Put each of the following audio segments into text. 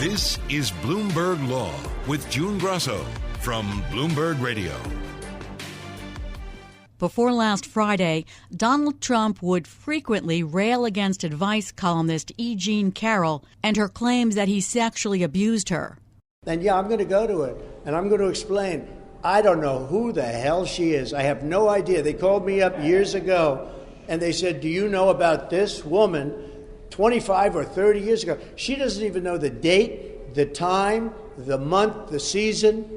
This is Bloomberg Law with June Grasso from Bloomberg Radio. Before last Friday, Donald Trump would frequently rail against advice columnist June Carroll and her claims that he sexually abused her. And I'm going to go to it, and I'm going to explain. I don't know who the hell she is. I have no idea. They called me up years ago, and they said, do you know about this woman 25 or 30 years ago? She doesn't even know the date, the time, the month, the season.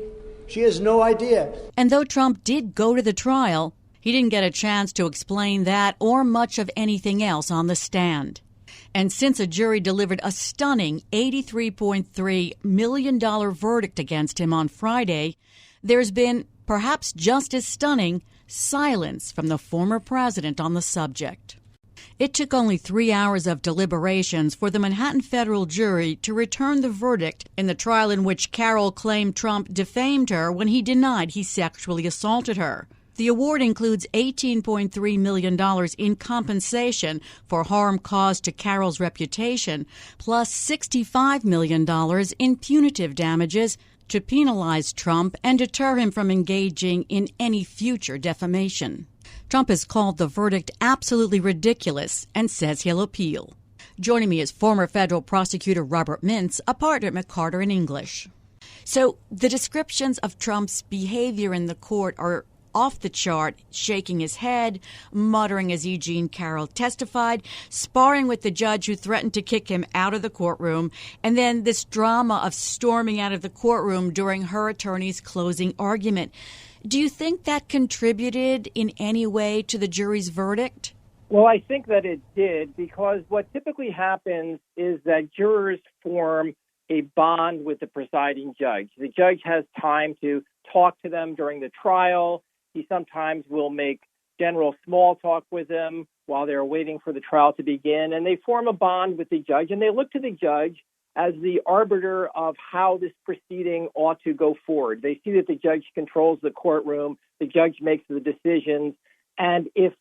She has no idea. And though Trump did go to the trial, he didn't get a chance to explain that or much of anything else on the stand. And since a jury delivered a stunning $83.3 million verdict against him on Friday, there's been, perhaps just as stunning, silence from the former president on the subject. It took only 3 hours of deliberations for the Manhattan federal jury to return the verdict in the trial in which Carroll claimed Trump defamed her when he denied he sexually assaulted her. The award includes $18.3 million in compensation for harm caused to Carroll's reputation, plus $65 million in punitive damages to penalize Trump and deter him from engaging in any future defamation. Trump has called the verdict absolutely ridiculous and says he'll appeal. Joining me is former federal prosecutor Robert Mintz, a partner at McCarter English. So the descriptions of Trump's behavior in the court are off the chart, shaking his head, muttering as June Carroll testified, sparring with the judge who threatened to kick him out of the courtroom, and then this drama of storming out of the courtroom during her attorney's closing argument. Do you think that contributed in any way to the jury's verdict? Well, I think that it did, because what typically happens is that jurors form a bond with the presiding judge. The judge has time to talk to them during the trial. He sometimes will make general small talk with them while they're waiting for the trial to begin, and they form a bond with the judge, and they look to the judge as the arbiter of how this proceeding ought to go forward. They see that the judge controls the courtroom, the judge makes the decisions, and if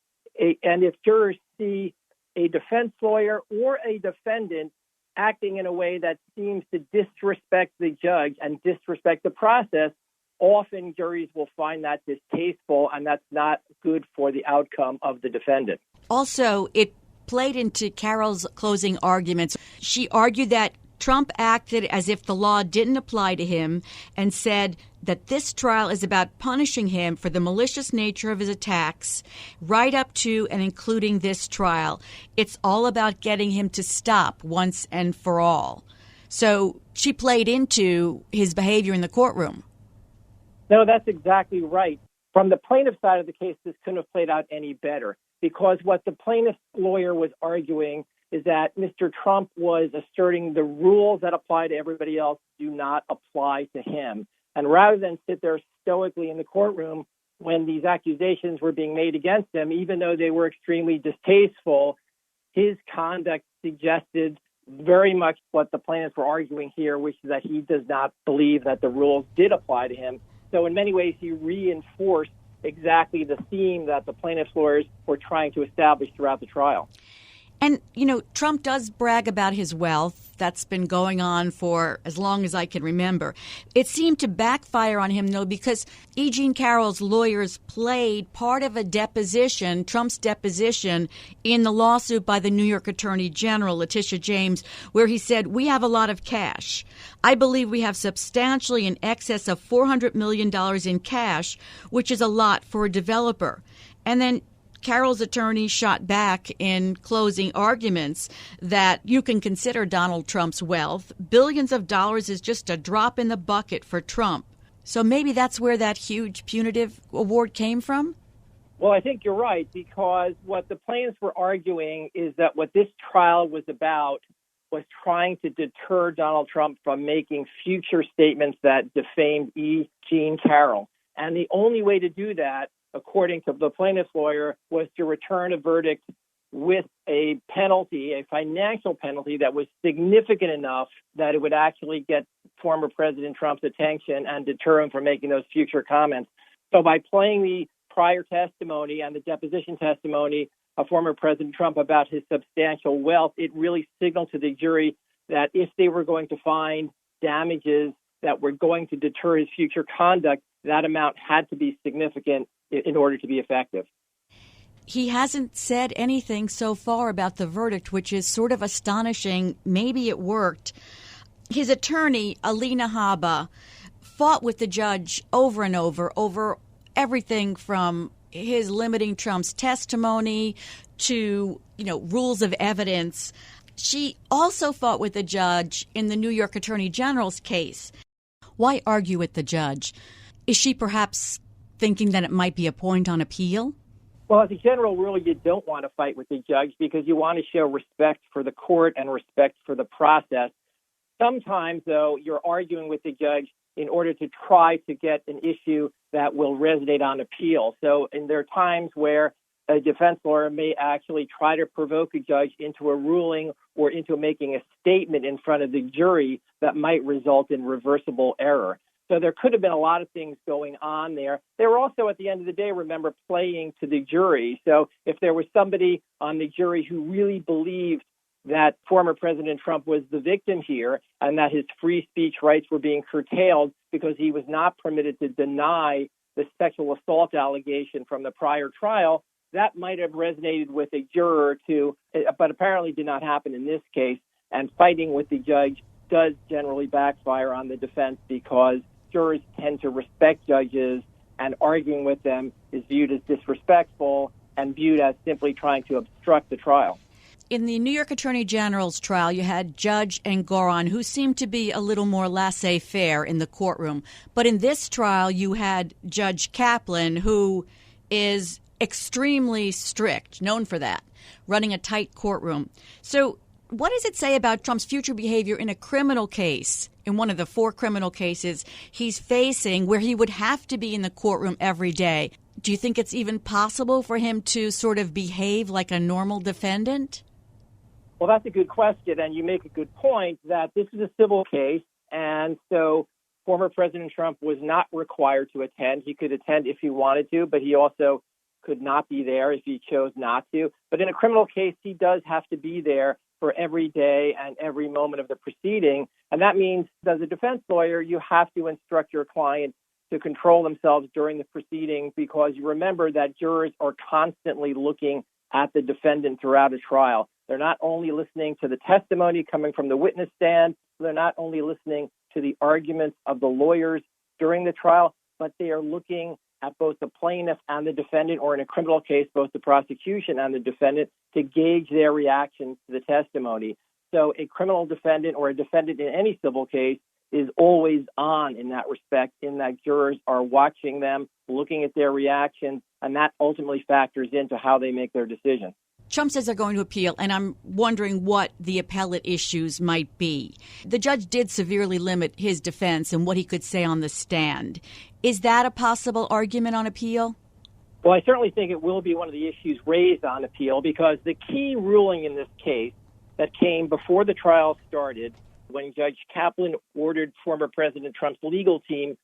jurors see a defense lawyer or a defendant acting in a way that seems to disrespect the judge and disrespect the process, often juries will find that distasteful, and that's not good for the outcome of the defendant. Also, it played into Carroll's closing arguments. She argued that Trump acted as if the law didn't apply to him and said that this trial is about punishing him for the malicious nature of his attacks right up to and including this trial. It's all about getting him to stop once and for all. So she played into his behavior in the courtroom. No, that's exactly right. From the plaintiff's side of the case, this couldn't have played out any better, because what the plaintiff's lawyer was arguing is that Mr. Trump was asserting the rules that apply to everybody else do not apply to him. And rather than sit there stoically in the courtroom when these accusations were being made against him, even though they were extremely distasteful, his conduct suggested very much what the plaintiffs were arguing here, which is that he does not believe that the rules did apply to him. So in many ways, he reinforced exactly the theme that the plaintiffs' lawyers were trying to establish throughout the trial. And, Trump does brag about his wealth. That's been going on for as long as I can remember. It seemed to backfire on him, though, because June Carroll's lawyers played part of a deposition, Trump's deposition, in the lawsuit by the New York Attorney General, Letitia James, where he said, "We have a lot of cash. I believe we have substantially in excess of $400 million in cash, which is a lot for a developer." And then Carroll's attorney shot back in closing arguments that you can consider Donald Trump's wealth. Billions of dollars is just a drop in the bucket for Trump. So maybe that's where that huge punitive award came from? Well, I think you're right, because what the plaintiffs were arguing is that what this trial was about was trying to deter Donald Trump from making future statements that defamed June Carroll. And the only way to do that, according to the plaintiff's lawyer, was to return a verdict with a penalty, a financial penalty that was significant enough that it would actually get former President Trump's attention and deter him from making those future comments. So by playing the prior testimony and the deposition testimony of former President Trump about his substantial wealth, it really signaled to the jury that if they were going to find damages that were going to deter his future conduct, that amount had to be significant in order to be effective. He hasn't said anything so far about the verdict, which is sort of astonishing. Maybe it worked. His attorney, Alina Habba, fought with the judge over and over everything from his limiting Trump's testimony to, rules of evidence. She also fought with the judge in the New York Attorney General's case. Why argue with the judge? Is she perhaps thinking that it might be a point on appeal? Well, as a general rule, you don't want to fight with the judge because you want to show respect for the court and respect for the process. Sometimes, though, you're arguing with the judge in order to try to get an issue that will resonate on appeal. So, and there are times where a defense lawyer may actually try to provoke a judge into a ruling or into making a statement in front of the jury that might result in reversible error. So there could have been a lot of things going on there. They were also, at the end of the day, remember, playing to the jury. So if there was somebody on the jury who really believed that former President Trump was the victim here and that his free speech rights were being curtailed because he was not permitted to deny the sexual assault allegation from the prior trial, that might have resonated with a juror or two, but apparently did not happen in this case. And fighting with the judge does generally backfire on the defense because jurors tend to respect judges, and arguing with them is viewed as disrespectful and viewed as simply trying to obstruct the trial. In the New York Attorney General's trial, you had Judge Engoron, who seemed to be a little more laissez-faire in the courtroom. But in this trial, you had Judge Kaplan, who is extremely strict, known for that, running a tight courtroom. So what does it say about Trump's future behavior in a criminal case, in one of the 4 criminal cases he's facing, where he would have to be in the courtroom every day? Do you think it's even possible for him to sort of behave like a normal defendant? Well, that's a good question, and you make a good point that this is a civil case, and so former President Trump was not required to attend. He could attend if he wanted to, but he also could not be there if he chose not to. But in a criminal case, he does have to be there for every day and every moment of the proceeding. And that means, as a defense lawyer, you have to instruct your client to control themselves during the proceeding, because you remember that jurors are constantly looking at the defendant throughout a trial. They're not only listening to the testimony coming from the witness stand, they're not only listening to the arguments of the lawyers during the trial, but they are looking at both the plaintiff and the defendant, or in a criminal case, both the prosecution and the defendant, to gauge their reactions to the testimony. So a criminal defendant or a defendant in any civil case is always on in that respect, in that jurors are watching them, looking at their reactions, and that ultimately factors into how they make their decision. Trump says they're going to appeal, and I'm wondering what the appellate issues might be. The judge did severely limit his defense and what he could say on the stand. Is that a possible argument on appeal? Well, I certainly think it will be one of the issues raised on appeal, because the key ruling in this case that came before the trial started, when Judge Kaplan ordered former President Trump's legal team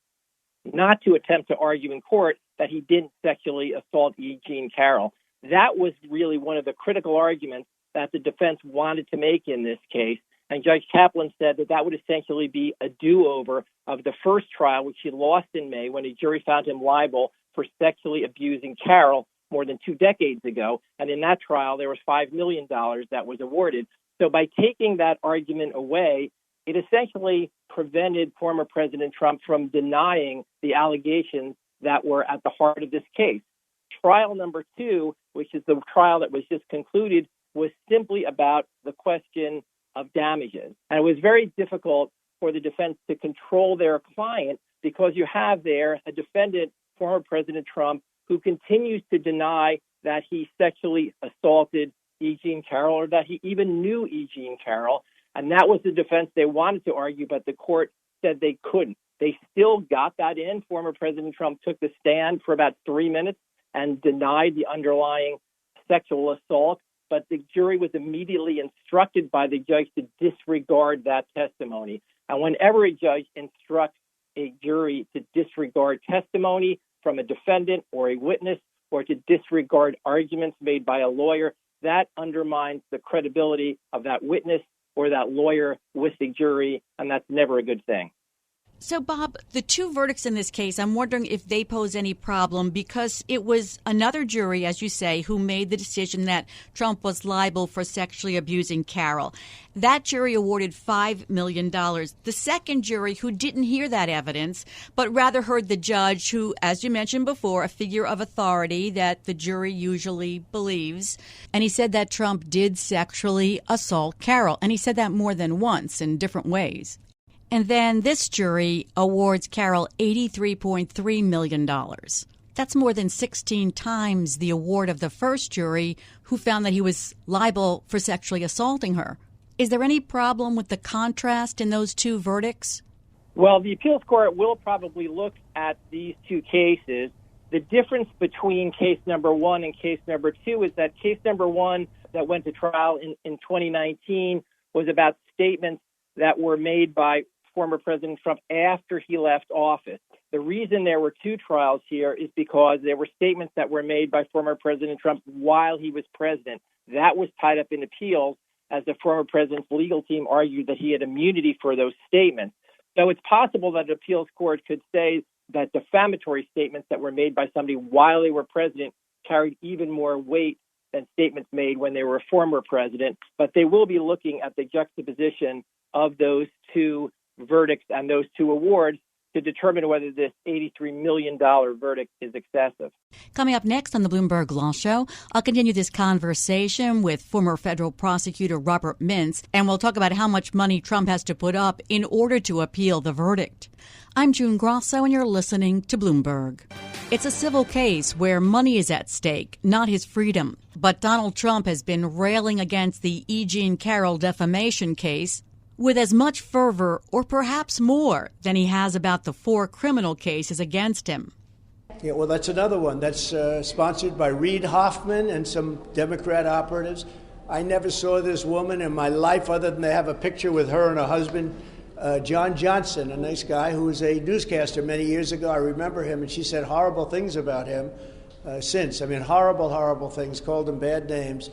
not to attempt to argue in court that he didn't sexually assault Jean Carroll. That was really one of the critical arguments that the defense wanted to make in this case. And Judge Kaplan said that that would essentially be a do-over of the first trial, which he lost in May when a jury found him liable for sexually abusing Carroll more than 2 decades ago. And in that trial, there was $5 million that was awarded. So by taking that argument away, it essentially prevented former President Trump from denying the allegations that were at the heart of this case. Trial number 2, which is the trial that was just concluded, was simply about the question of damages. And it was very difficult for the defense to control their client, because you have there a defendant, former President Trump, who continues to deny that he sexually assaulted Jean Carroll, or that he even knew Jean Carroll. And that was the defense they wanted to argue, but the court said they couldn't. They still got that in. Former President Trump took the stand for about 3 minutes and denied the underlying sexual assault, but the jury was immediately instructed by the judge to disregard that testimony. And whenever a judge instructs a jury to disregard testimony from a defendant or a witness, or to disregard arguments made by a lawyer, that undermines the credibility of that witness or that lawyer with the jury, and that's never a good thing. So, Bob, the two verdicts in this case, I'm wondering if they pose any problem because it was another jury, as you say, who made the decision that Trump was liable for sexually abusing Carroll. That jury awarded $5 million. The second jury, who didn't hear that evidence, but rather heard the judge, who, as you mentioned before, a figure of authority that the jury usually believes, and he said that Trump did sexually assault Carroll. And he said that more than once in different ways. And then this jury awards Carroll $83.3 million. That's more than 16 times the award of the first jury, who found that he was liable for sexually assaulting her. Is there any problem with the contrast in those two verdicts? Well, the appeals court will probably look at these two cases. The difference between case number one and case number two is that case number one that went to trial in 2019 was about statements that were made by former President Trump after he left office. The reason there were two trials here is because there were statements that were made by former President Trump while he was president. That was tied up in appeals, as the former president's legal team argued that he had immunity for those statements. So it's possible that an appeals court could say that defamatory statements that were made by somebody while they were president carried even more weight than statements made when they were a former president. But they will be looking at the juxtaposition of those two verdicts and those two awards to determine whether this $83 million verdict is excessive. Coming up next on the Bloomberg Law Show, I'll continue this conversation with former federal prosecutor Robert Mintz, and we'll talk about how much money Trump has to put up in order to appeal the verdict. I'm June Grasso, and you're listening to Bloomberg. It's a civil case where money is at stake, not his freedom. But Donald Trump has been railing against the E. Jean Carroll defamation case with as much fervor, or perhaps more, than he has about the 4 criminal cases against him. Yeah, well, that's another one. That's sponsored by Reid Hoffman and some Democrat operatives. I never saw this woman in my life other than to have a picture with her and her husband, John Johnson, a nice guy who was a newscaster many years ago. I remember him, and she said horrible things about him since. I mean, horrible, horrible things, called him bad names.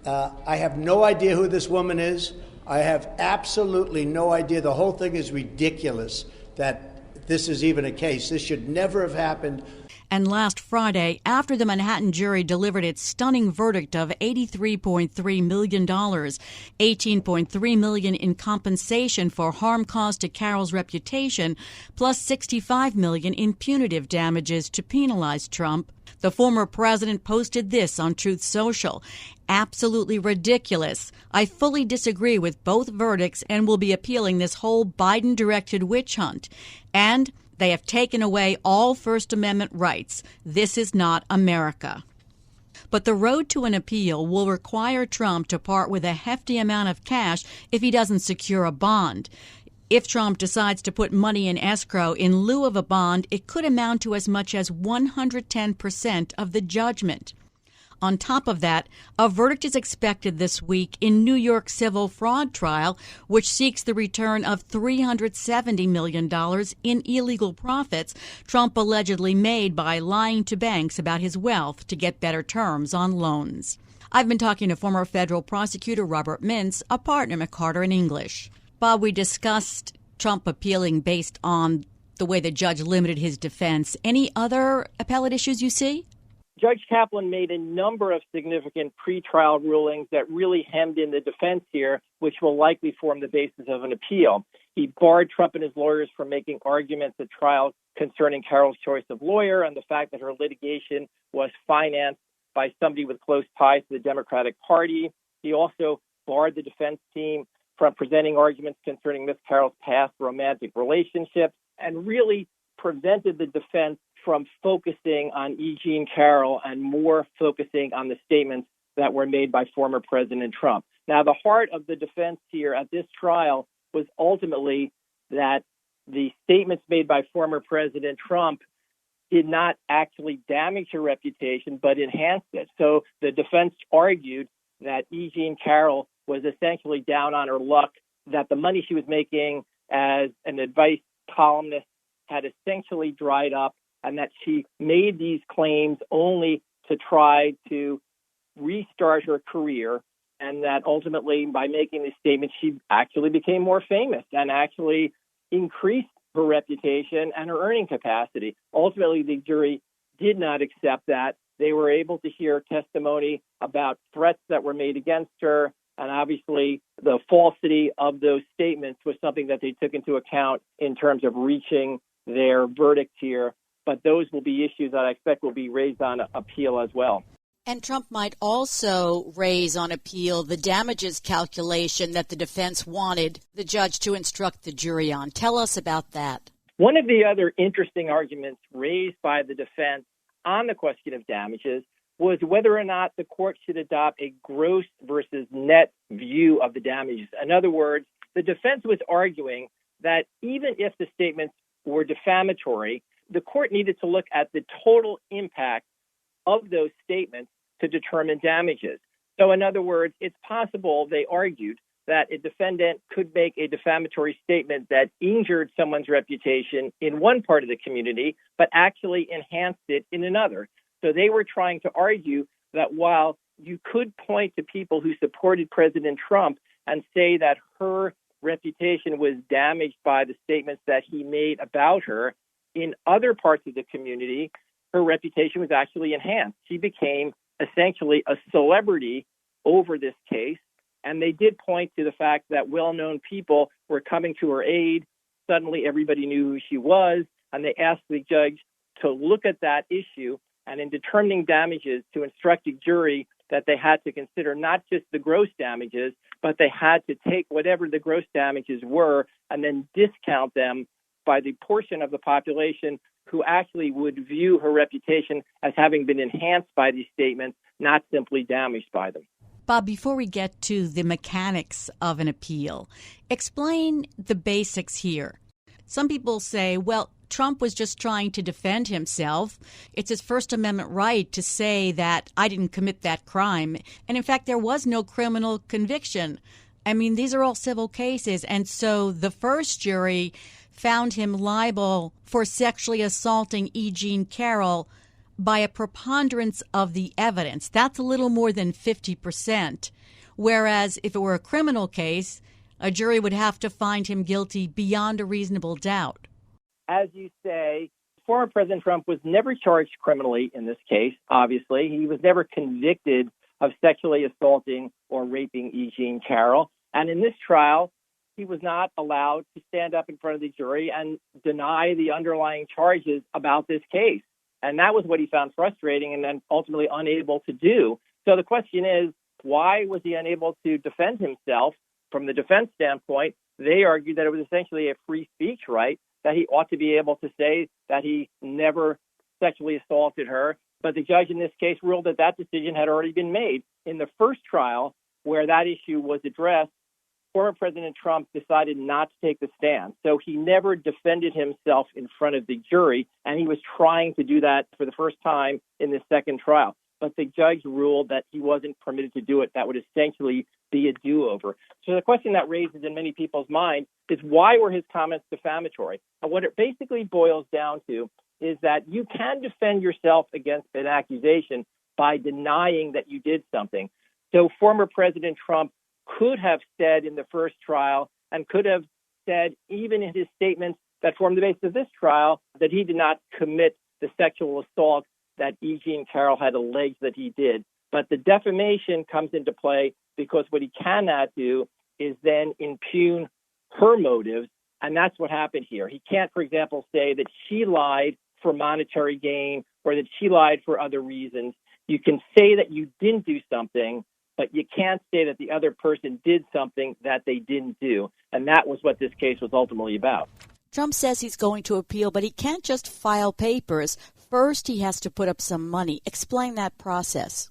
I have no idea who this woman is. I have absolutely no idea. The whole thing is ridiculous that this is even a case. This should never have happened. And last Friday, after the Manhattan jury delivered its stunning verdict of $83.3 million, $18.3 million in compensation for harm caused to Carroll's reputation, plus $65 million in punitive damages to penalize Trump, the former president posted this on Truth Social. Absolutely ridiculous. I fully disagree with both verdicts and will be appealing this whole Biden-directed witch hunt. And they have taken away all First Amendment rights. This is not America. But the road to an appeal will require Trump to part with a hefty amount of cash if he doesn't secure a bond. If Trump decides to put money in escrow in lieu of a bond, it could amount to as much as 110% of the judgment. On top of that, a verdict is expected this week in New York civil fraud trial, which seeks the return of $370 million in illegal profits Trump allegedly made by lying to banks about his wealth to get better terms on loans. I've been talking to former federal prosecutor Robert Mintz, a partner at McCarter English. Bob, we discussed Trump appealing based on the way the judge limited his defense. Any other appellate issues you see? Judge Kaplan made a number of significant pretrial rulings that really hemmed in the defense here, which will likely form the basis of an appeal. He barred Trump and his lawyers from making arguments at trial concerning Carroll's choice of lawyer and the fact that her litigation was financed by somebody with close ties to the Democratic Party. He also barred the defense team from presenting arguments concerning Ms. Carroll's past romantic relationships and really prevented the defense from focusing on E. Jean Carroll and more focusing on the statements that were made by former President Trump. Now, the heart of the defense here at this trial was ultimately that the statements made by former President Trump did not actually damage her reputation, but enhanced it. So the defense argued that E. Jean Carroll was essentially down on her luck, that the money she was making as an advice columnist had essentially dried up, and that she made these claims only to try to restart her career, and that ultimately, by making these statements, she actually became more famous and actually increased her reputation and her earning capacity. Ultimately, the jury did not accept that. They were able to hear testimony about threats that were made against her, and obviously the falsity of those statements was something that they took into account in terms of reaching their verdict here. But those will be issues that I expect will be raised on appeal as well. And Trump might also raise on appeal the damages calculation that the defense wanted the judge to instruct the jury on. Tell us about that. One of the other interesting arguments raised by the defense on the question of damages was whether or not the court should adopt a gross versus net view of the damages. In other words, the defense was arguing that even if the statements were defamatory, the court needed to look at the total impact of those statements to determine damages. So in other words, it's possible, they argued, that a defendant could make a defamatory statement that injured someone's reputation in one part of the community, but actually enhanced it in another. So they were trying to argue that while you could point to people who supported President Trump and say that her reputation was damaged by the statements that he made about her, in other parts of the community, her reputation was actually enhanced. She became essentially a celebrity over this case. And they did point to the fact that well-known people were coming to her aid. Suddenly, everybody knew who she was. And they asked the judge to look at that issue and in determining damages to instruct a jury that they had to consider not just the gross damages, but they had to take whatever the gross damages were and then discount them by the portion of the population who actually would view her reputation as having been enhanced by these statements, not simply damaged by them. Bob, before we get to the mechanics of an appeal, explain the basics here. Some people say, well, Trump was just trying to defend himself. It's his First Amendment right to say that I didn't commit that crime. And in fact, there was no criminal conviction. I mean, these are all civil cases. And so the first jury found him liable for sexually assaulting E. Jean Carroll by a preponderance of the evidence. That's a little more than 50%. Whereas if it were a criminal case, a jury would have to find him guilty beyond a reasonable doubt. As you say, former President Trump was never charged criminally in this case, obviously. He was never convicted of sexually assaulting or raping E. Jean Carroll. And in this trial, he was not allowed to stand up in front of the jury and deny the underlying charges about this case. And that was what he found frustrating and then ultimately unable to do. So the question is, why was he unable to defend himself? From the defense standpoint, they argued that it was essentially a free speech right, that he ought to be able to say that he never sexually assaulted her. But the judge in this case ruled that that decision had already been made. In the first trial, where that issue was addressed, former President Trump decided not to take the stand. So he never defended himself in front of the jury, and he was trying to do that for the first time in the second trial. But the judge ruled that he wasn't permitted to do it. That would essentially be a do-over. So the question that raises in many people's minds is, why were his comments defamatory? And what it basically boils down to is that you can defend yourself against an accusation by denying that you did something. So former President Trump could have said in the first trial and could have said even in his statements that formed the basis of this trial that he did not commit the sexual assault that E. Jean Carroll had alleged that he did. But the defamation comes into play because what he cannot do is then impugn her motives, and that's what happened here. He can't, for example, say that she lied for monetary gain or that she lied for other reasons. You can say that you didn't do something, but you can't say that the other person did something that they didn't do. And that was what this case was ultimately about. Trump says he's going to appeal, but he can't just file papers. First, he has to put up some money. Explain that process.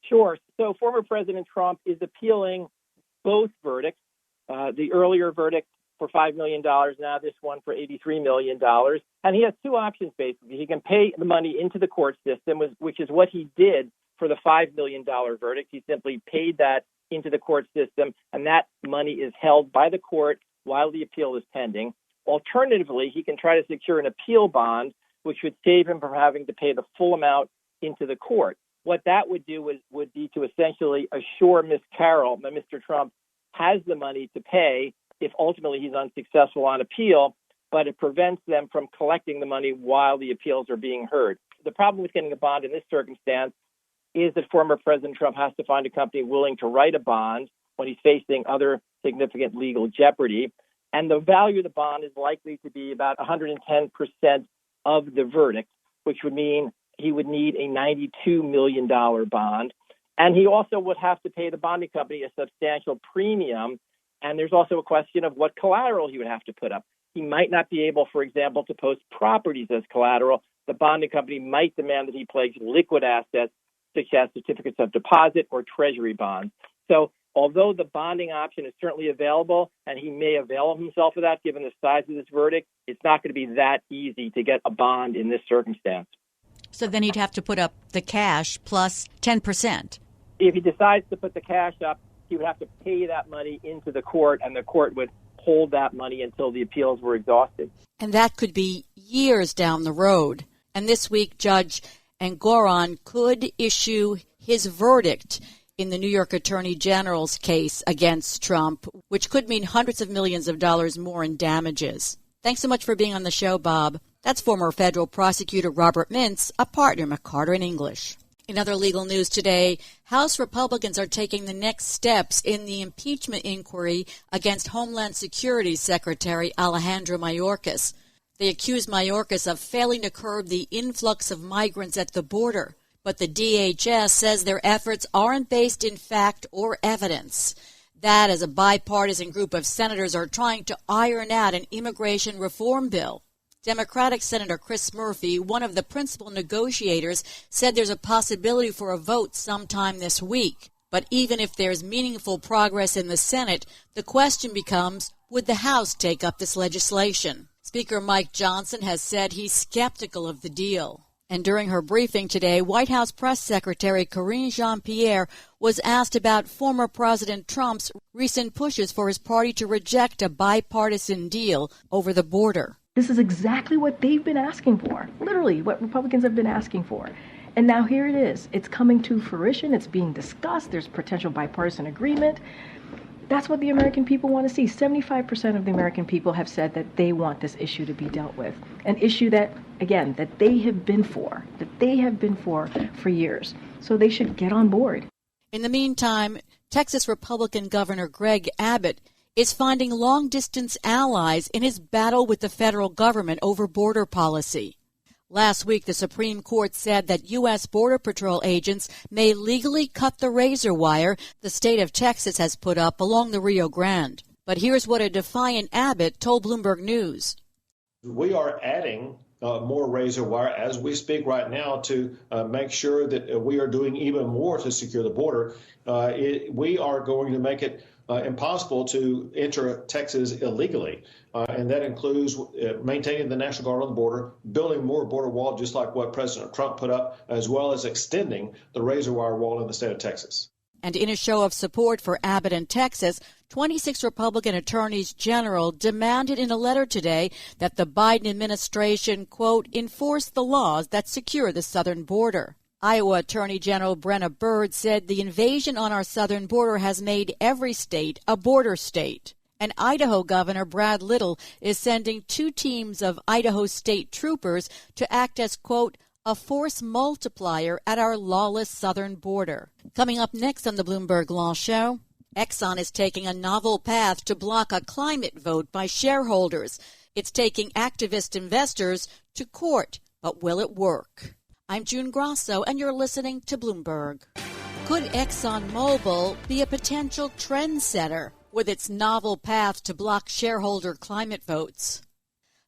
Sure. So former President Trump is appealing both verdicts, the earlier verdict for $5 million, now this one for $83 million. And he has two options, basically. He can pay the money into the court system, which is what he did for the $5 million verdict. He simply paid that into the court system, and that money is held by the court while the appeal is pending. Alternatively, he can try to secure an appeal bond, which would save him from having to pay the full amount into the court. what that would do would be to essentially assure Ms. Carroll that Mr. Trump has the money to pay if ultimately he's unsuccessful on appeal, but it prevents them from collecting the money while the appeals are being heard. The problem with getting a bond in this circumstance is that former President Trump has to find a company willing to write a bond when he's facing other significant legal jeopardy. And the value of the bond is likely to be about 110% of the verdict, which would mean he would need a $92 million bond. And he also would have to pay the bonding company a substantial premium. And there's also a question of what collateral he would have to put up. He might not be able, for example, to post properties as collateral. The bonding company might demand that he pledge liquid assets, such as certificates of deposit or treasury bonds. So although the bonding option is certainly available, and he may avail himself of that given the size of this verdict, it's not going to be that easy to get a bond in this circumstance. So then he'd have to put up the cash plus 10%. If he decides to put the cash up, he would have to pay that money into the court, and the court would hold that money until the appeals were exhausted. And that could be years down the road. And this week, Judge Engoron could issue his verdict in the New York Attorney General's case against Trump, which could mean hundreds of millions of dollars more in damages. Thanks so much for being on the show, Bob. That's former federal prosecutor Robert Mintz, a partner at McCarter English. In other legal news today, House Republicans are taking the next steps in the impeachment inquiry against Homeland Security Secretary Alejandro Mayorkas. They accuse Mayorkas of failing to curb the influx of migrants at the border. But the DHS says their efforts aren't based in fact or evidence. That as a bipartisan group of senators are trying to iron out an immigration reform bill. Democratic Senator Chris Murphy, one of the principal negotiators, said there's a possibility for a vote sometime this week. But even if there's meaningful progress in the Senate, the question becomes, would the House take up this legislation? Speaker Mike Johnson has said he's skeptical of the deal. And during her briefing today, White House Press Secretary Karine Jean-Pierre was asked about former President Trump's recent pushes for his party to reject a bipartisan deal over the border. This is exactly what they've been asking for, literally what Republicans have been asking for. And now here it is. It's coming to fruition. It's being discussed. There's potential bipartisan agreement. That's what the American people want to see. 75% of the American people have said that they want this issue to be dealt with. An issue that, again, that they have been for years. So they should get on board. In the meantime, Texas Republican Governor Greg Abbott is finding long-distance allies in his battle with the federal government over border policy. Last week, the Supreme Court said that U.S. Border Patrol agents may legally cut the razor wire the state of Texas has put up along the Rio Grande. But here's what a defiant Abbott told Bloomberg News. We are adding more razor wire as we speak right now to make sure that we are doing even more to secure the border. We are going to make it impossible to enter Texas illegally. And that includes maintaining the National Guard on the border, building more border wall, just like what President Trump put up, as well as extending the razor wire wall in the state of Texas. And in a show of support for Abbott in Texas, 26 Republican attorneys general demanded in a letter today that the Biden administration, quote, enforce the laws that secure the southern border. Iowa Attorney General Brenna Bird said the invasion on our southern border has made every state a border state. And Idaho Governor Brad Little is sending 2 teams of Idaho state troopers to act as, quote, a force multiplier at our lawless southern border. Coming up next on the Bloomberg Law Show, Exxon is taking a novel path to block a climate vote by shareholders. It's taking activist investors to court, but will it work? I'm June Grasso, and you're listening to Bloomberg. Could ExxonMobil be a potential trendsetter with its novel path to block shareholder climate votes?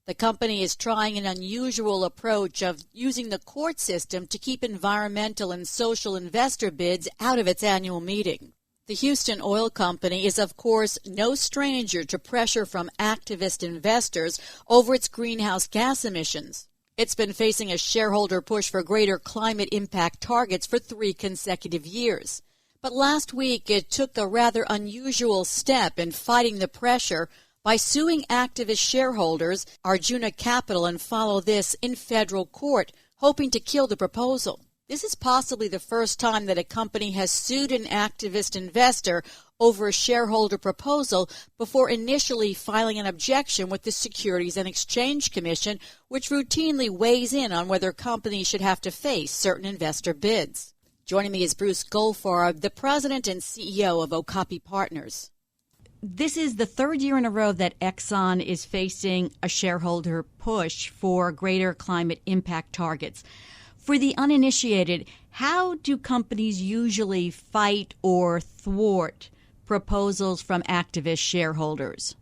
The company is trying an unusual approach of using the court system to keep environmental and social investor bids out of its annual meeting. The Houston Oil Company is, of course, no stranger to pressure from activist investors over its greenhouse gas emissions. It's been facing a shareholder push for greater climate impact targets for 3 consecutive years. But last week, it took a rather unusual step in fighting the pressure by suing activist shareholders, Arjuna Capital, and Follow This in federal court, hoping to kill the proposal. This is possibly the first time that a company has sued an activist investor over a shareholder proposal before initially filing an objection with the Securities and Exchange Commission, which routinely weighs in on whether companies should have to face certain investor bids. Joining me is Bruce Goldfarb, the president and CEO of Okapi Partners. This is the third year in a row that Exxon is facing a shareholder push for greater climate impact targets. For the uninitiated, how do companies usually fight or thwart proposals from activist shareholders?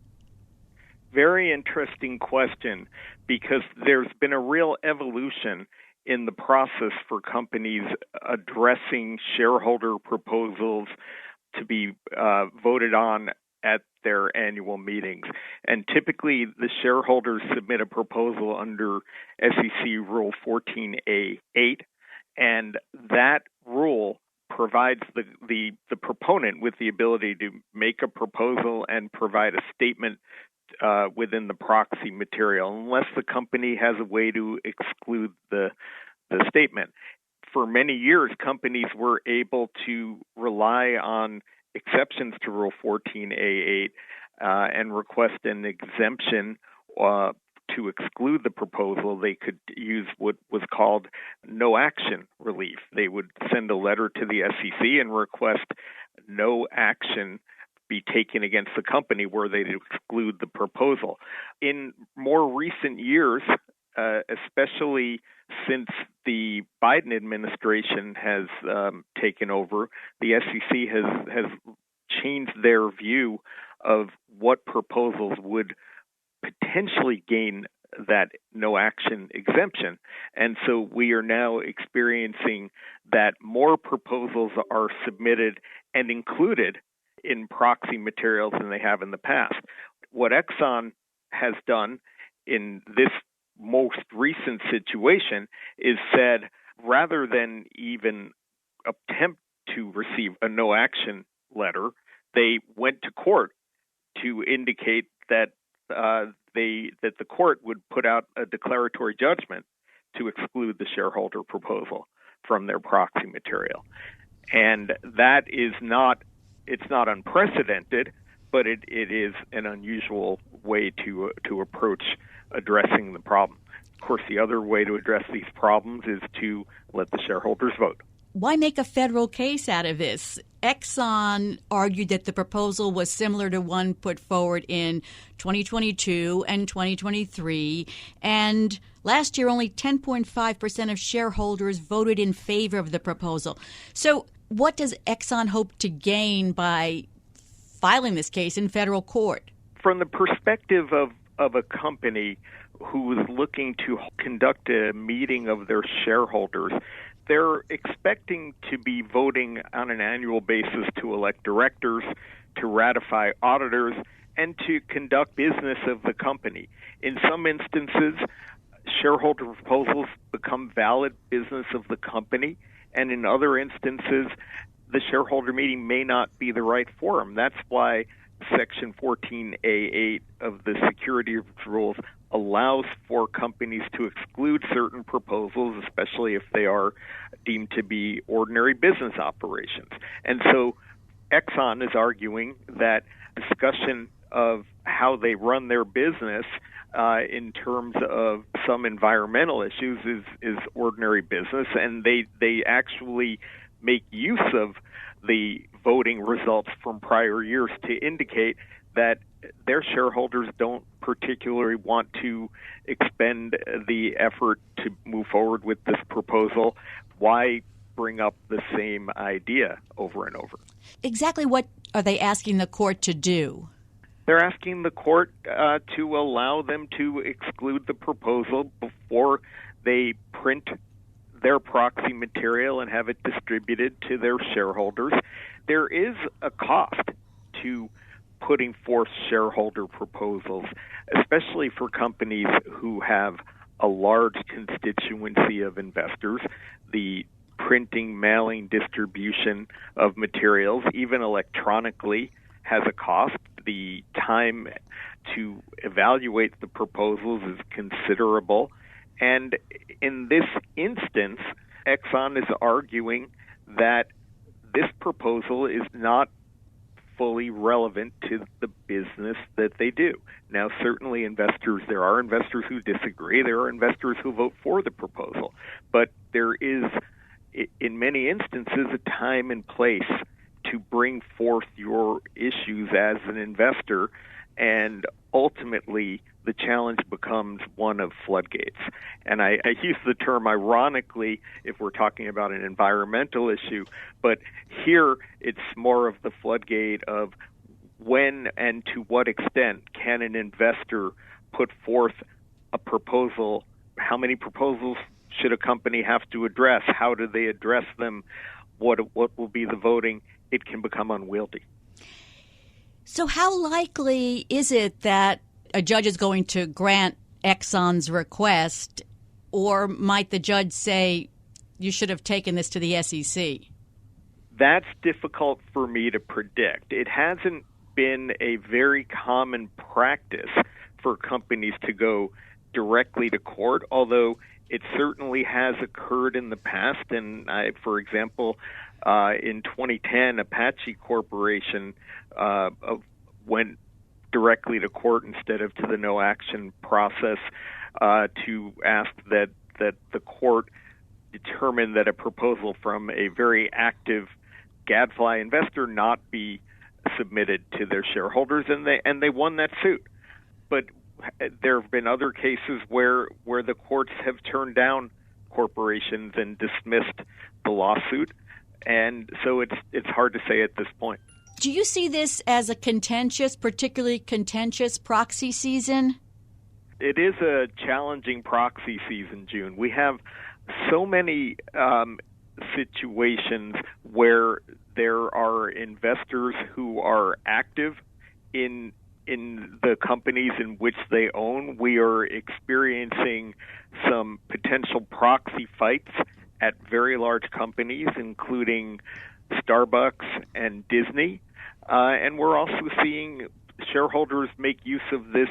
Very interesting question, because there's been a real evolution in the process for companies addressing shareholder proposals to be voted on at their annual meetings. And typically, the shareholders submit a proposal under SEC Rule 14A8, and that rule provides the proponent with the ability to make a proposal and provide a statement within the proxy material, unless the company has a way to exclude the statement. For many years, companies were able to rely on exceptions to Rule 14A8 and request an exemption to exclude the proposal. They could use what was called no action relief. They would send a letter to the SEC and request no action be taken against the company where they'd exclude the proposal. In more recent years, especially since the Biden administration has taken over, the SEC has changed their view of what proposals would potentially gain that no action exemption. And so we are now experiencing that more proposals are submitted and included in proxy materials than they have in the past. What Exxon has done in this most recent situation is said, rather than even attempt to receive a no action letter, they went to court to indicate that the court would put out a declaratory judgment to exclude the shareholder proposal from their proxy material. And that is it's not unprecedented, but it is an unusual way to approach addressing the problem. Of course, the other way to address these problems is to let the shareholders vote. Why make a federal case out of this? Exxon argued that the proposal was similar to one put forward in 2022 and 2023, and last year only 10.5% of shareholders voted in favor of the proposal. So what does Exxon hope to gain by filing this case in federal court? From the perspective of a company who is looking to conduct a meeting of their shareholders, they're expecting to be voting on an annual basis to elect directors, to ratify auditors, and to conduct business of the company. In some instances, shareholder proposals become valid business of the company, and in other instances, the shareholder meeting may not be the right forum. That's why Section 14A8 of the securities rules allows for companies to exclude certain proposals, especially if they are deemed to be ordinary business operations. And so Exxon is arguing that discussion of how they run their business in terms of some environmental issues is ordinary business, and they actually make use of the voting results from prior years to indicate that their shareholders don't particularly want to expend the effort to move forward with this proposal. Why bring up the same idea over and over? Exactly what are they asking the court to do? They're asking the court to allow them to exclude the proposal before they print their proxy material and have it distributed to their shareholders. There is a cost to putting forth shareholder proposals, especially for companies who have a large constituency of investors. The printing, mailing, distribution of materials, even electronically, has a cost. The time to evaluate the proposals is considerable. And in this instance, Exxon is arguing that this proposal is not fully relevant to the business that they do. Now, certainly there are investors who disagree. There are investors who vote for the proposal. But there is, in many instances, a time and place to bring forth your issues as an investor, and ultimately the challenge becomes one of floodgates. And I use the term ironically if we're talking about an environmental issue, but here it's more of the floodgate of when and to what extent can an investor put forth a proposal. How many proposals should a company have to address? How do they address them? What will be the voting? It can become unwieldy. So how likely is it that a judge is going to grant Exxon's request, or might the judge say you should have taken this to the SEC? That's difficult for me to predict. It hasn't been a very common practice for companies to go directly to court, although it certainly has occurred in the past. And for example, in 2010, Apache Corporation went directly to court instead of to the no-action process to ask that the court determine that a proposal from a very active gadfly investor not be submitted to their shareholders, and they won that suit. But there have been other cases where the courts have turned down corporations and dismissed the lawsuit, and so it's hard to say at this point. Do you see this as a particularly contentious proxy season? It is a challenging proxy season, June. We have so many situations where there are investors who are active in the companies in which they own. We are experiencing some potential proxy fights at very large companies, including Starbucks and Disney. And we're also seeing shareholders make use of this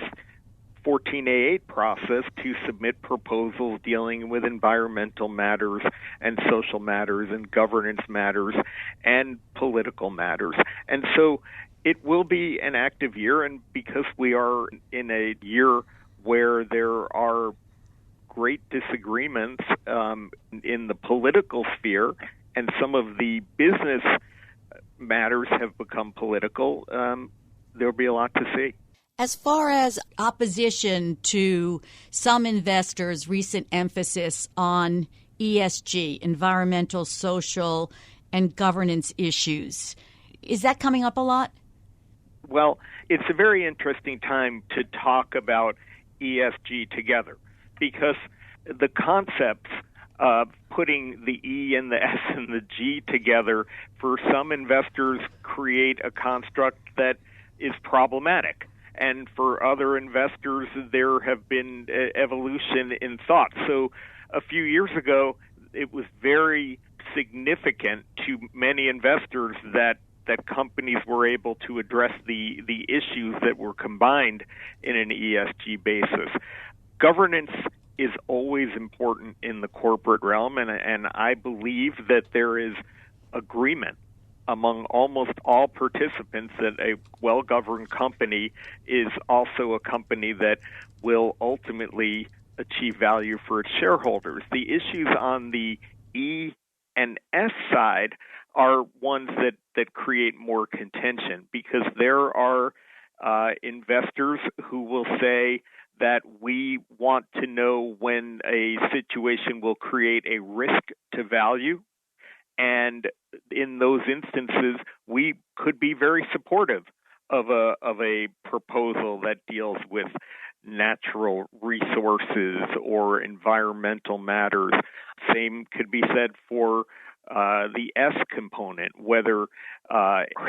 14A8 process to submit proposals dealing with environmental matters and social matters and governance matters and political matters. And so it will be an active year, and because we are in a year where there are great disagreements in the political sphere and some of the business matters have become political, there'll be a lot to see. As far as opposition to some investors' recent emphasis on ESG, environmental, social, and governance issues, is that coming up a lot? Well, it's a very interesting time to talk about ESG together, because the concepts of putting the E and the S and the G together for some investors create a construct that is problematic. And for other investors, there have been evolution in thought. So a few years ago, it was very significant to many investors that companies were able to address the issues that were combined in an ESG basis. Governance is always important in the corporate realm, and I believe that there is agreement among almost all participants that a well-governed company is also a company that will ultimately achieve value for its shareholders. The issues on the E and S side are ones that create more contention, because there are investors who will say that we want to know when a situation will create a risk to value. And in those instances, we could be very supportive of a proposal that deals with natural resources or environmental matters. Same could be said for the S component, whether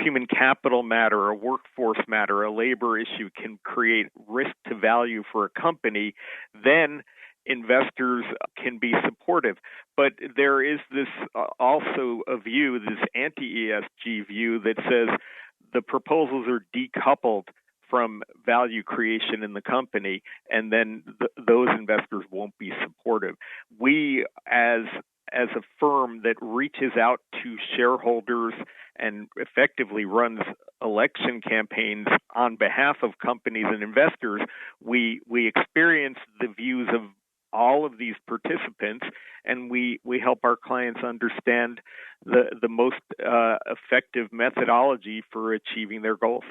human capital matter, a workforce matter, a labor issue can create risk to value for a company, then investors can be supportive. But there is this also a view, this anti-ESG view, that says the proposals are decoupled from value creation in the company, and then those investors won't be supportive. We, as as a firm that reaches out to shareholders and effectively runs election campaigns on behalf of companies and investors, we experience the views of all of these participants, and we help our clients understand the most effective methodology for achieving their goals.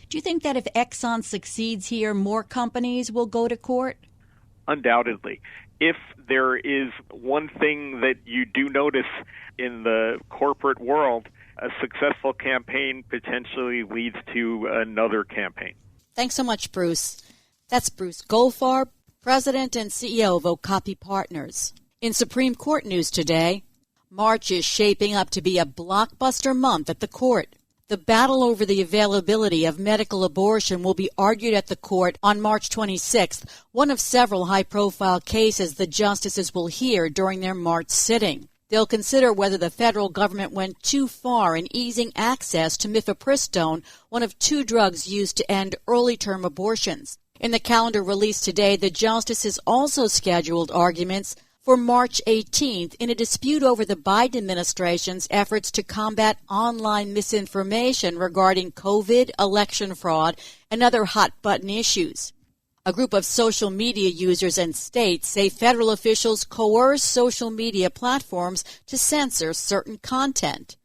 Do you think that if Exxon succeeds here, more companies will go to court? Undoubtedly. If there is one thing that you do notice in the corporate world, a successful campaign potentially leads to another campaign. Thanks so much, Bruce. That's Bruce Goldfarb, President and CEO of Okapi Partners. In Supreme Court news today, March is shaping up to be a blockbuster month at the court. The battle over the availability of medical abortion will be argued at the court on March 26th, one of several high-profile cases the justices will hear during their March sitting. They'll consider whether the federal government went too far in easing access to mifepristone, one of two drugs used to end early-term abortions. In the calendar released today, the justices also scheduled arguments for March 18th in a dispute over the Biden administration's efforts to combat online misinformation regarding COVID, election fraud, and other hot-button issues. A group of social media users and states say federal officials coerce social media platforms to censor certain content.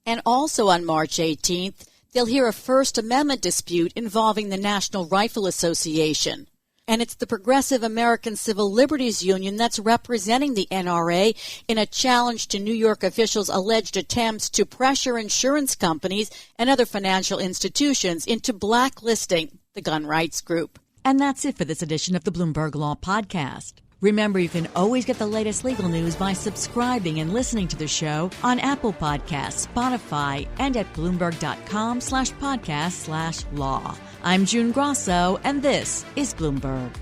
And also on March 18th, they'll hear a First Amendment dispute involving the National Rifle Association. And it's the Progressive American Civil Liberties Union that's representing the NRA in a challenge to New York officials' alleged attempts to pressure insurance companies and other financial institutions into blacklisting the gun rights group. And that's it for this edition of the Bloomberg Law Podcast. Remember, you can always get the latest legal news by subscribing and listening to the show on Apple Podcasts, Spotify, and at Bloomberg.com/podcast/law. I'm June Grasso, and this is Bloomberg.